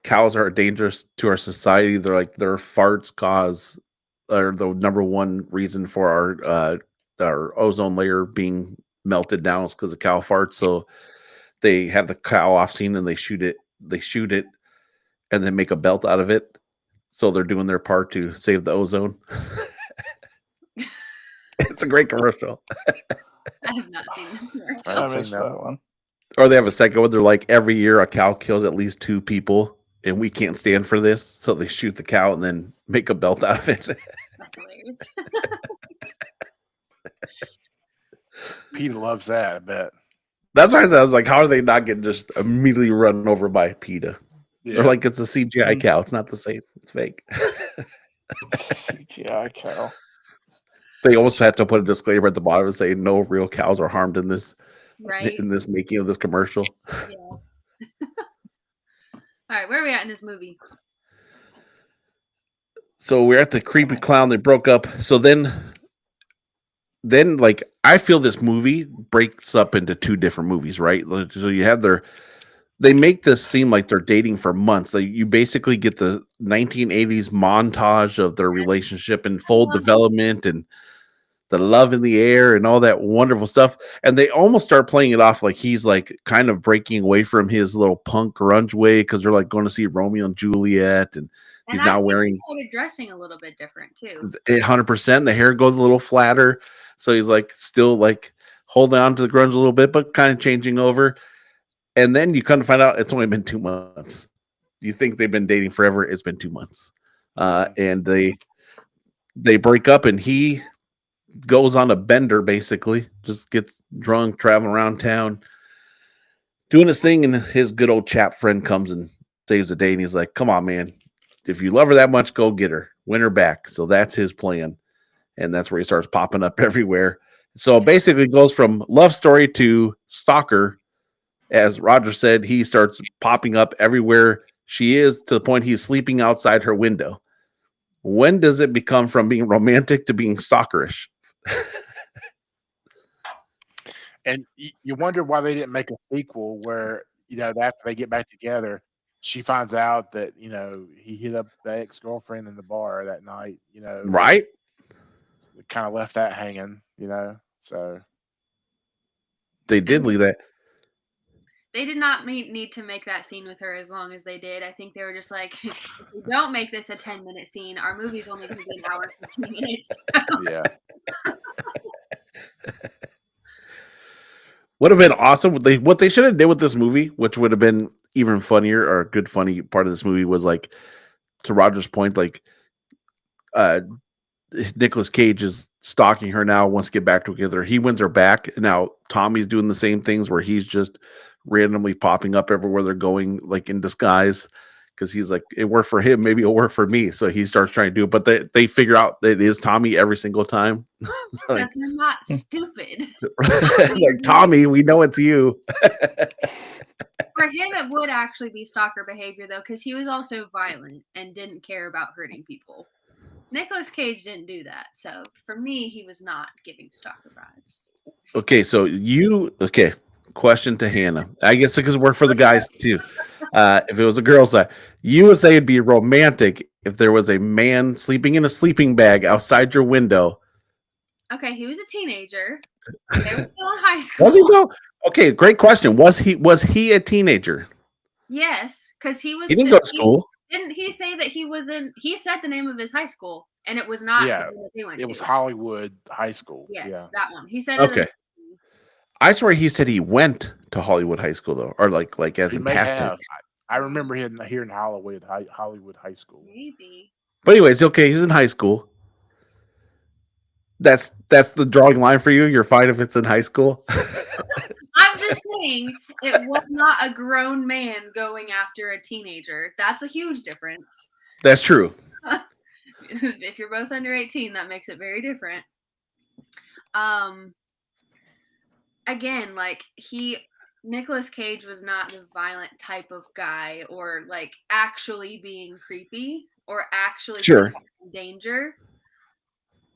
cows are dangerous to our society. They're like their farts cause are the number one reason for our ozone layer being melted down is because of cow farts. So they have the cow off scene and they shoot it and then make a belt out of it. So they're doing their part to save the ozone. It's a great commercial. I have not seen this commercial. I haven't I seen missed that that one. Or they have a second one. They're like, every year a cow kills at least 2 people, and we can't stand for this. So they shoot the cow and then make a belt out of it. That's hilarious. Peter loves that, I bet. That's why I was like, how are they not getting just immediately run over by PETA? Yeah. They're like, it's a CGI cow. It's not the same. It's fake. CGI cow. They almost have to put a disclaimer at the bottom and say no real cows are harmed in this Right? making of this commercial. Yeah. All right, where are we at in this movie? So we're at the creepy clown. They broke up. So then like I feel this movie breaks up into 2 different movies, right? So you have they make this seem like they're dating for months. Like you basically get the 1980s montage of their relationship in full development and the love in the air and all that wonderful stuff. And they almost start playing it off like he's like kind of breaking away from his little punk grunge way because they're like going to see Romeo and Juliet, and he's now wearing. He started dressing a little bit different too. 100%. The hair goes a little flatter, so he's like still like holding on to the grunge a little bit, but kind of changing over. And then you kind of find out it's only been 2 months. You think they've been dating forever? It's been 2 months, and they break up, and he goes on a bender, basically just gets drunk, traveling around town, doing his thing, and his good old chap friend comes and saves the day, and he's like, come on, man, if you love her that much, go get her, win her back. So that's his plan, and that's where he starts popping up everywhere. So basically it goes from love story to stalker. As Roger said, he starts popping up everywhere she is, to the point he's sleeping outside her window. When does it become from being romantic to being stalkerish? And you wonder why they didn't make a sequel where, after they get back together, she finds out that, he hit up the ex-girlfriend in the bar that night, Right? Kind of left that hanging, so. They did leave that. They did not need to make that scene with her as long as they did. I think they were just like, if we don't make this a 10-minute scene, our movie's only going to be an hour and 15 minutes. Yeah. Would have been awesome. What they should have did with this movie, which would have been even funnier, or a good funny part of this movie, was like, to Roger's point, like Nicolas Cage is stalking her now, wants to get back together. He wins her back. Now Tommy's doing the same things where he's just randomly popping up everywhere they're going, like in disguise, because he's like, it worked for him, maybe it'll work for me. So he starts trying to do it, but they figure out that it is Tommy every single time. Like, because they're not stupid. Like, Tommy, we know it's you. For him, it would actually be stalker behavior, though, because he was also violent and didn't care about hurting people. Nicolas Cage didn't do that. So for me, he was not giving stalker vibes. Okay, so question to Hannah. I guess it could work for the guys too. If it was a girl's side, you would say it'd be romantic if there was a man sleeping in a sleeping bag outside your window. Okay, he was a teenager. They were still in high school. Was he though? Okay, great question. Was he a teenager? Yes, because he was. He didn't go to school. Didn't he say that he was in? He said the name of his high school, and it was not. Yeah, the one that they went it to. was Hollywood High School. Yes, Yeah. that one. He said. Okay. I swear he said he went to Hollywood High School though, or like as He in may past have. tense. I remember him here in Hollywood High School. Maybe. But anyways, okay, he's in high school. That's the drawing line for you. You're fine if it's in high school. I'm just saying it was not a grown man going after a teenager. That's a huge difference. That's true. If you're both under 18, that makes it very different. Again, like Nicolas Cage was not the violent type of guy, or like actually being creepy, or actually Sure. in danger,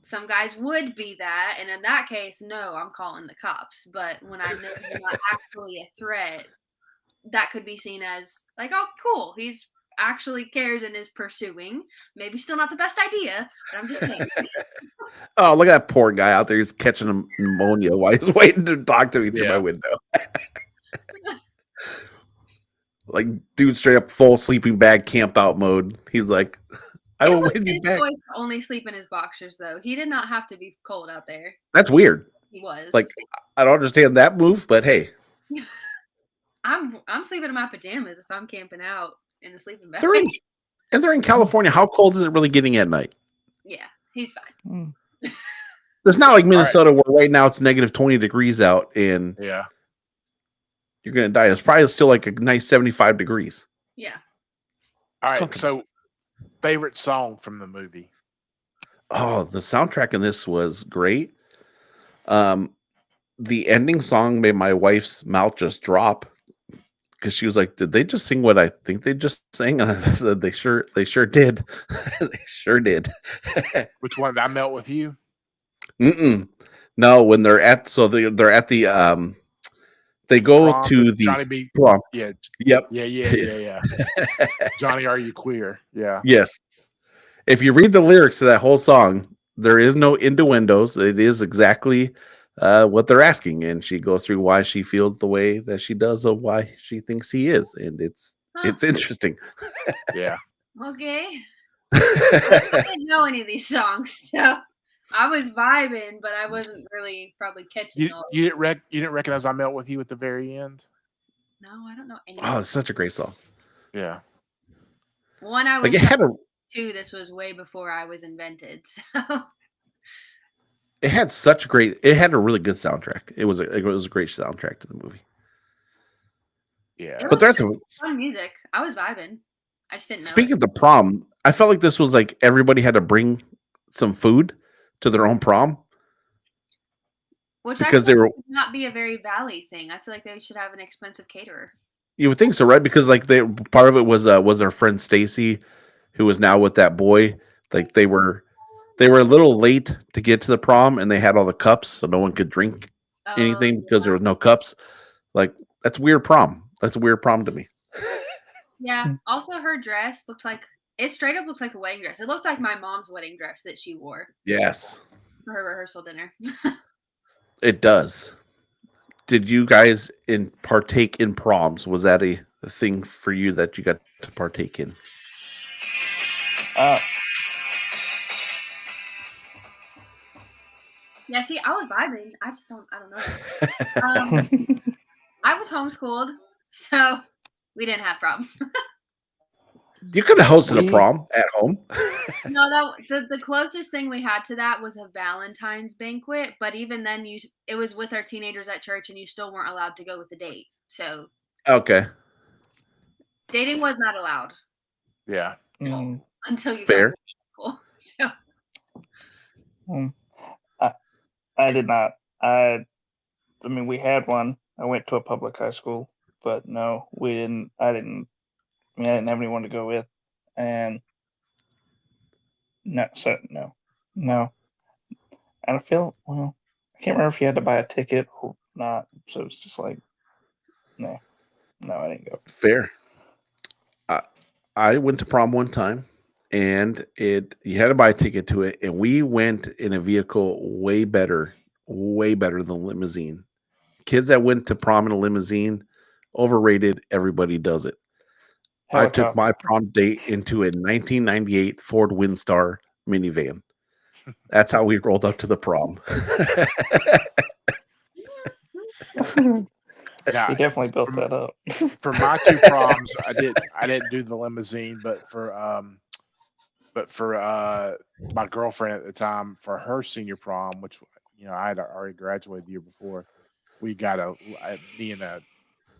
some guys would be that, and in that case, no, I'm calling the cops. But when I know you're not actually a threat, that could be seen as like, oh, cool, he's actually cares and is pursuing. Maybe still not the best idea, but I'm just saying. Oh, look at that poor guy out there. He's catching pneumonia while he's waiting to talk to me through my window. Like, dude, straight up full sleeping bag camp out mode. He's like, I will win you his back. choice to only sleep in his boxers, though. He did not have to be cold out there. That's weird. He was Like, I don't understand that move, but hey. I'm sleeping in my pajamas if I'm camping out in a sleeping bag. They're in California. How cold is it really getting at night? Yeah, he's fine. It's not like Minnesota where right now it's negative 20 degrees out and Yeah. you're going to die. It's probably still like a nice 75 degrees. Yeah. All right. So, favorite song from the movie? Oh, the soundtrack in this was great. The ending song made my wife's mouth just drop because she was like, "Did they just sing what I think they just sang?" And I said, "They sure did. They sure did." Which one? I Melt With You? No, when they're at they're at the they go Prom, to the Johnny B. prom. Yeah. Yep. Yeah. Johnny, Are You Queer? Yeah. Yes. If you read the lyrics to that whole song, there is no innuendos. It is exactly what they're asking, and she goes through why she feels the way that she does, of why she thinks he is, and it's interesting. Yeah. Okay. I didn't know any of these songs, so I was vibing, but I wasn't really probably catching all. You didn't recognize I Melt With You at the very end? No, I don't know any. Oh, it's such a great song. Yeah. One I was like it had a two. This was way before I was invented, so. It had such great. It had a really good soundtrack. It was a great soundtrack to the movie. Yeah, It but was there's fun music. I was vibing. I just didn't know. Speaking of the prom, I felt like this was like everybody had to bring some food to their own prom. Which because I they were would not be a very Valley thing. I feel like they should have an expensive caterer. You would think so, right? Because like part of it was our friend Stacy, who was now with that boy. Like they were a little late to get to the prom, and they had all the cups, so no one could drink anything because there was no cups. Like that's weird prom. That's a weird prom to me. Yeah. Also, her dress looks like it straight up looks like a wedding dress. It looked like my mom's wedding dress that she wore. Yes, for her rehearsal dinner. It does. Did you guys partake in proms? Was that a thing for you that you got to partake in? Yeah, see, I was vibing. I don't know. I was homeschooled, so we didn't have prom. You could have hosted a prom at home. No, the closest thing we had to that was a Valentine's banquet, but even then, it was with our teenagers at church, and you still weren't allowed to go with a date. So, okay, dating was not allowed. Yeah, until you fair. Got to school. So, I did not. I mean, we had one. I went to a public high school, but no, we didn't. I didn't have anyone to go with, and no. And I feel I can't remember if you had to buy a ticket or not. So it's just like, no, I didn't go. Fair. I went to prom one time, and you had to buy a ticket to it, and we went in a vehicle way better than limousine. Kids that went to prom in a limousine, overrated. Everybody does it. I took my prom date into a 1998 Ford Windstar minivan. That's how we rolled up to the prom. Yeah, you definitely built that up. For my two proms, I didn't do the limousine, but for my girlfriend at the time, for her senior prom, which I had already graduated the year before, we got me and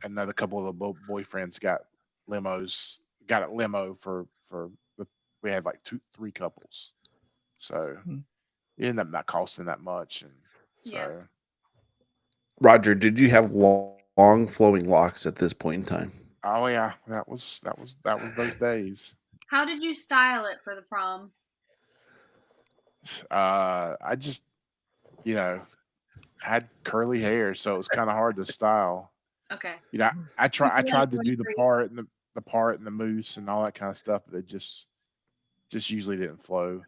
another couple of the boyfriends got limos. Got a limo for we had like 3 couples, so it ended up not costing that much. And so, Yeah. Roger, did you have long flowing locks at this point in time? Oh yeah, that was those days. How did you style it for the prom? I just, had curly hair, so it was kind of hard to style. Okay. I You tried to like do the 23. part and the part and the moose and all that kind of stuff, but it just usually didn't flow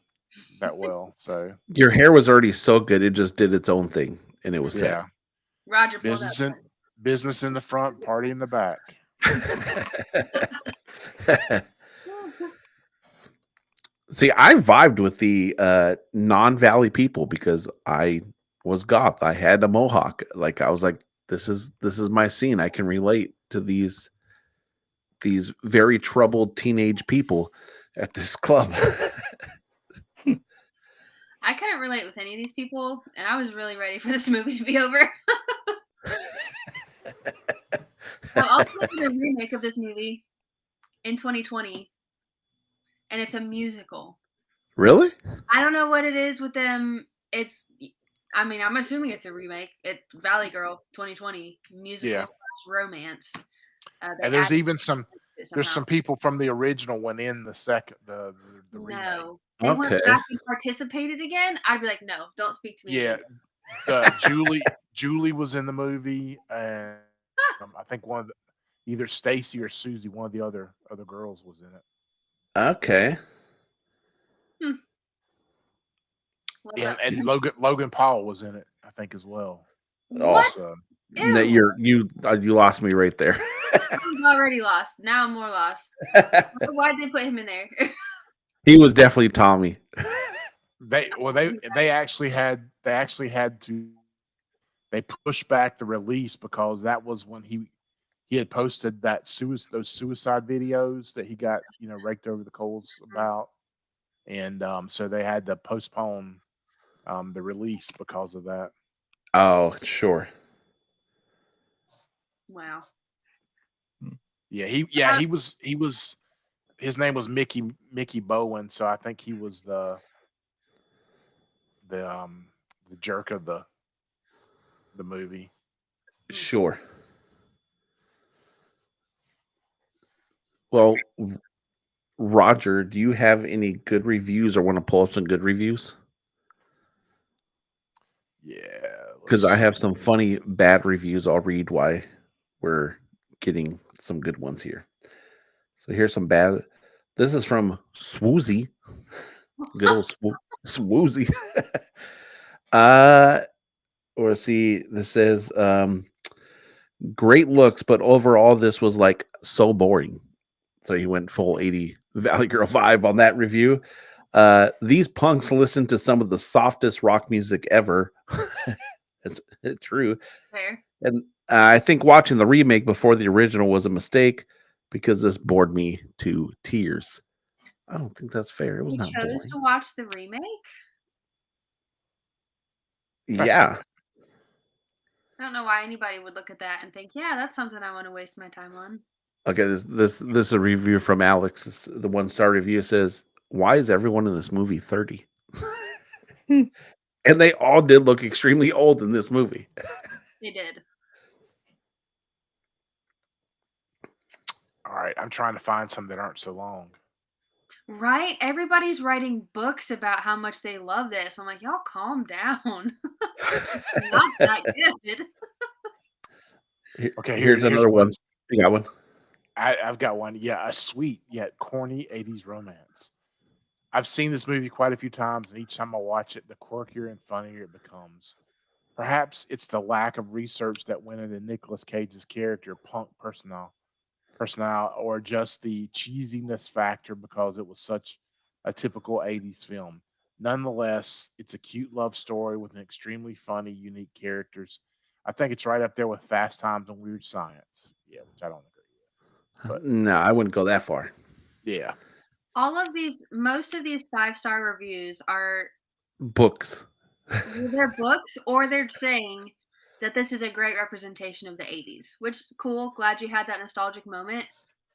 that well. So Your hair was already so good; it just did its own thing, and it was yeah, Roger, pull business that. in business in the front, party in the back. set. See, I vibed with the non-Valley people because I was goth. I had a mohawk. Like I was like, this is my scene. I can relate to these very troubled teenage people at this club. I couldn't relate with any of these people, and I was really ready for this movie to be over. I also did a remake of this movie in 2020, and it's a musical. Really? I don't know what it is with them. I'm assuming it's a remake. It's Valley Girl 2020 musical Yeah. / romance. And there's even some somehow. people from the original one in the second the remake. No. They went Okay. back and participated again. I'd be like, no, don't speak to me. Yeah, again. Julie was in the movie, and I think either Stacy or Susie, one of the other girls, was in it. Okay. Love that. And Logan Paul was in it, I think, as well. What? So, Ew. You lost me right there. I was already lost. Now I'm more lost. Why'd they put him in there? He was definitely Tommy. they actually had to push back the release because that was when he had posted those suicide videos that he got raked over the coals about, and so they had to postpone the release because of that. Oh, sure. Wow. Yeah, he was his name was Mickey Bowen, so I think he was the jerk of the movie. Sure. Well, Roger, do you have any good reviews or want to pull up some good reviews? Yeah, Because I have some funny bad reviews. I'll read why we're getting some good ones here. So here's some bad. This is from Swoozy. Good old Swoozy. Or see, this says great looks, but overall this was like so boring. So he went full 80 Valley Girl vibe on that review. These punks listen to some of the softest rock music ever. It's true. Fair. And I think watching the remake before the original was a mistake because this bored me to tears. I don't think that's fair. It was You not chose boring. to watch the remake? Yeah. I don't know why anybody would look at that and think, yeah, that's something I want to waste my time on. Okay, this is a review from Alex. The 1-star review says, "Why is everyone in this movie 30?" And they all did look extremely old in this movie. They did. All right, I'm trying to find some that aren't so long. Right? Everybody's writing books about how much they love this. I'm like, y'all calm down. Not that good. Okay, here's another one. You got one? I've got one. Yeah, a sweet yet corny 80s romance. I've seen this movie quite a few times, and each time I watch it, the quirkier and funnier it becomes. Perhaps it's the lack of research that went into Nicolas Cage's character, punk personnel, or just the cheesiness factor because it was such a typical 80s film. Nonetheless, it's a cute love story with an extremely funny, unique characters. I think it's right up there with Fast Times and Weird Science. Yeah, which I don't agree with. But No, I wouldn't go that far. yeah. Most of these 5-star reviews are Books. either books or they're saying that this is a great representation of the 80s, which cool. Glad you had that nostalgic moment.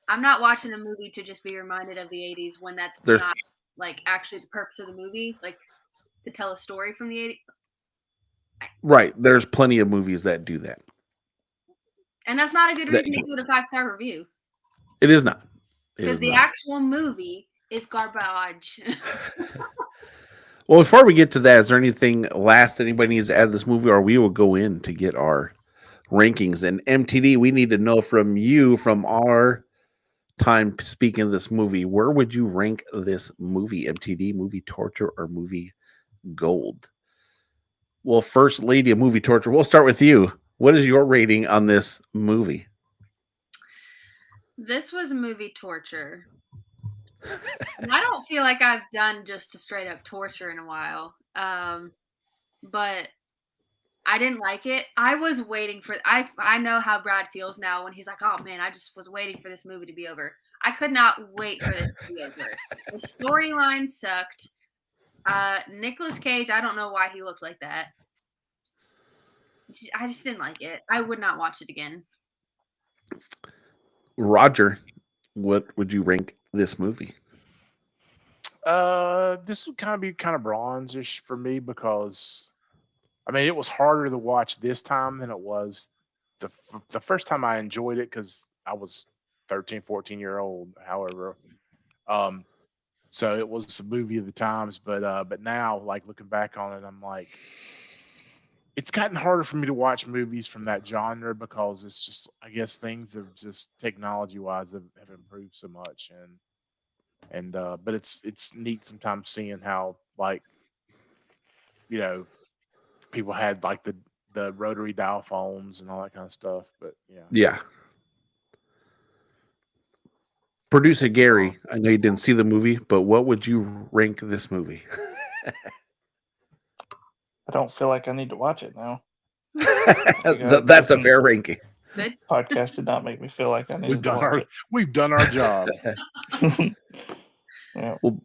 I'm not watching a movie to just be reminded of the 80s when that's not like actually the purpose of the movie, like to tell a story from the 80s. Right. There's plenty of movies that do that. And that's not a good reason to give it a 5-star review. It is not. Because the actual movie is garbage. Well, before we get to that, is there anything last anybody needs to add to this movie, or we will go in to get our rankings? And MTD, we need to know from you, from our time speaking of this movie, where would you rank this movie? MTD, movie torture, or movie gold? Well, first lady of movie torture, we'll start with you. What is your rating on this movie? This was movie torture. And I don't feel like I've done just a straight up torture in a while. But I didn't like it. I was waiting for I know how Brad feels now when he's like, "Oh man, I just was waiting for this movie to be over." I could not wait for this to be over. The storyline sucked. Nicolas Cage, I don't know why he looked like that. I just didn't like it. I would not watch it again. Roger, what would you rank this movie? This would be bronze-ish for me because, I mean, it was harder to watch this time than it was the first time. I enjoyed it because I was 13, 14-year-old, however. So it was a movie of the times, but now, like, looking back on it, I'm like, it's gotten harder for me to watch movies from that genre because it's just, I guess, things have just technology-wise have improved so much, but it's neat sometimes seeing how, like, people had like the rotary dial phones and all that kind of stuff. But yeah. Yeah. Producer Gary, I know you didn't see the movie, but what would you rank this movie? I don't feel like I need to watch it now. That's a fair ranking. Good. Podcast did not make me feel like I needed to watch We've done our job. it. Yeah. Well,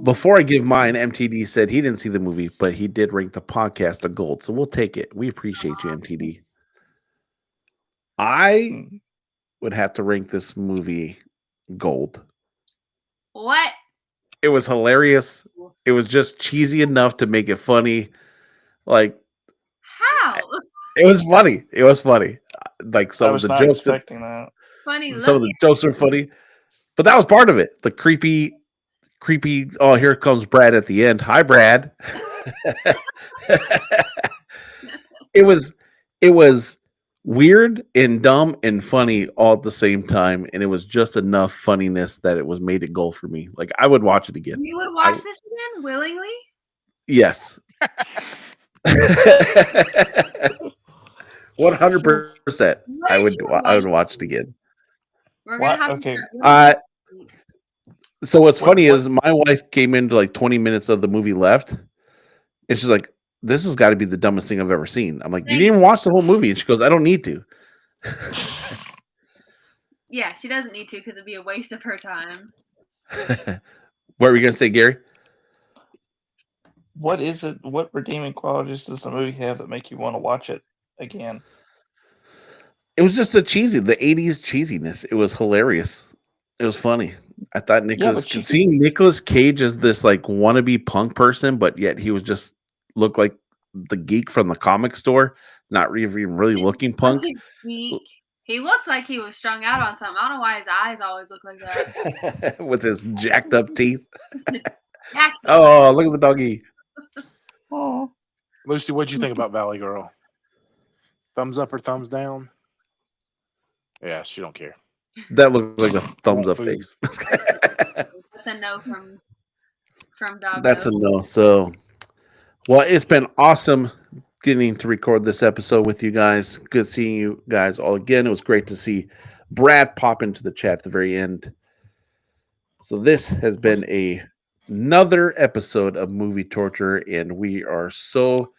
before I give mine, MTD said he didn't see the movie, but he did rank the podcast a gold. So we'll take it. We appreciate you, MTD. I would have to rank this movie gold. What? It was hilarious. It was just cheesy enough to make it funny. Like, how? It was funny. It was funny. Like, some I of was the not jokes. expecting that. Funny. Some of the jokes were funny, but that was part of it. The creepy. Oh, here comes Brad at the end. Hi, Brad. It was weird and dumb and funny all at the same time, and it was just enough funniness that it was made it gold for me. Like, I would watch it again. You would watch this again willingly? Yes. 100%. I would watch it again. We're gonna have Okay. So what's funny is my wife came into like 20 minutes of the movie left, and she's like, "This has got to be the dumbest thing I've ever seen." I'm like, "You didn't even watch the whole movie," and she goes, "I don't need to." Yeah, she doesn't need to because it'd be a waste of her time. What were you gonna say, Gary? What is it? What redeeming qualities does the movie have that make you want to watch it again? It was just the 80s cheesiness. It was hilarious. It was funny. I thought seeing Nicolas Cage as this like wannabe punk person, but yet he was just looked like the geek from the comic store, not even really looking punk. He looks like he was strung out on something. I don't know why his eyes always look like that. With his jacked up teeth. Oh, look at the doggy. Oh, Lucy, what'd you think about Valley Girl? Thumbs up or thumbs down? Yeah, she don't care. That looked like a thumbs up face. That's a no from Doggo. That's a no. So, well, it's been awesome getting to record this episode with you guys. Good seeing you guys all again. It was great to see Brad pop into the chat at the very end. So this has been another episode of Movie Torture, and we are so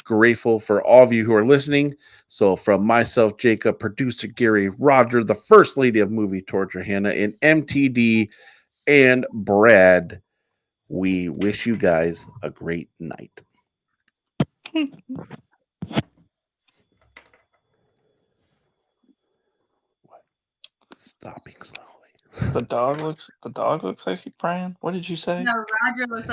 grateful for all of you who are listening. So from myself, Jacob, producer Gary, Roger, the first lady of Movie Torture, Hannah, and MTD, and Brad, we wish you guys a great night. Stopping slowly. the dog looks like he's praying. What did you say? No, Roger looks like